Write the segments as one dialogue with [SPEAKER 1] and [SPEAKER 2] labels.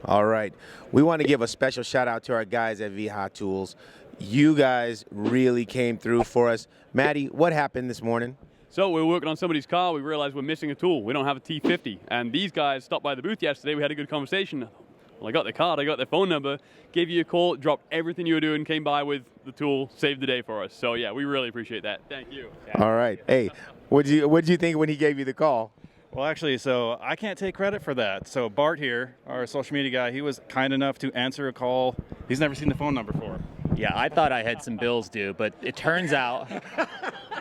[SPEAKER 1] All right. We want to give a special shout out to our guys at VH Tools. You guys really came through for us. Maddie, what happened this morning?
[SPEAKER 2] So we were working on somebody's car. We realized we're missing a tool. We don't have a T50. And these guys stopped by the booth yesterday. We had a good conversation. Well, I got their card, I got their phone number, gave you a call, dropped everything you were doing, came by with the tool, saved the day for us. So yeah, we really appreciate that. Thank you.
[SPEAKER 1] All right. Hey, what'd you think when he gave you the call?
[SPEAKER 3] Well, actually, so I can't take credit for that. So Bart here, our social media guy, he was kind enough to answer a call he's never seen the phone number for.
[SPEAKER 4] Yeah, I thought I had some bills due, but it turns out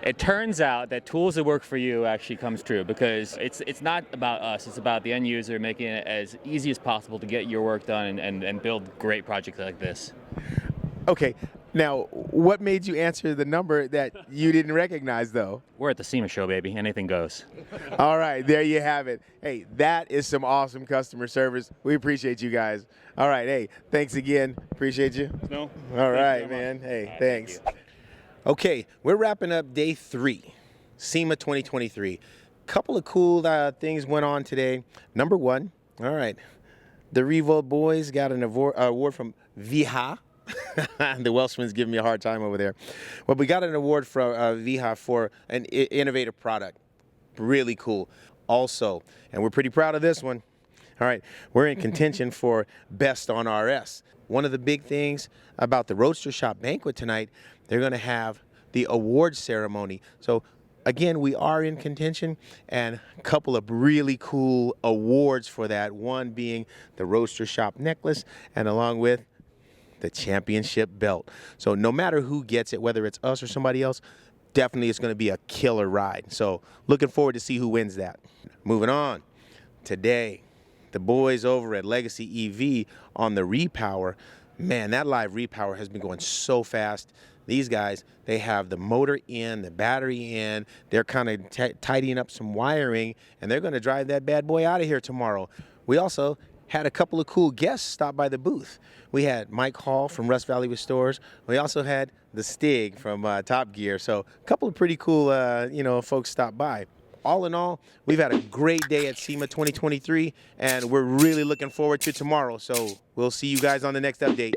[SPEAKER 4] that tools that work for you actually comes true, because it's not about us, it's about the end user making it as easy as possible to get your work done and build great projects like this.
[SPEAKER 1] Okay. Now, what made you answer the number that you didn't recognize, though?
[SPEAKER 4] We're at the SEMA show, baby. Anything goes.
[SPEAKER 1] All right, there you have it. Hey, that is some awesome customer service. We appreciate you guys. All right, hey, thanks again. Appreciate you.
[SPEAKER 3] No.
[SPEAKER 1] All right, man. Hey, thanks. Okay, we're wrapping up day 3, SEMA 2023. Couple of cool things went on today. Number 1, all right, the Revolt boys got an award from VH. The Welshman's giving me a hard time over there. Well, we got an award from VH for an innovative product. Really cool. Also, and we're pretty proud of this one. All right, we're in contention for Best on RS. One of the big things about the Roadster Shop banquet tonight, they're going to have the awards ceremony. So again, we are in contention, and a couple of really cool awards for that. One being the Roadster Shop necklace, and along with the championship belt. So no matter who gets it, whether it's us or somebody else, definitely it's going to be a killer ride. So looking forward to see who wins that. Moving on. Today, the boys over at Legacy EV on the repower. Man, that live repower has been going so fast. These guys, they have the motor in, the battery in. They're kind of tidying up some wiring, and they're going to drive that bad boy out of here tomorrow. We also had a couple of cool guests stop by the booth. We had Mike Hall from Rust Valley Restores. We also had the Stig from Top Gear. So a couple of pretty cool, folks stop by. All in all, we've had a great day at SEMA 2023, and we're really looking forward to tomorrow. So we'll see you guys on the next update.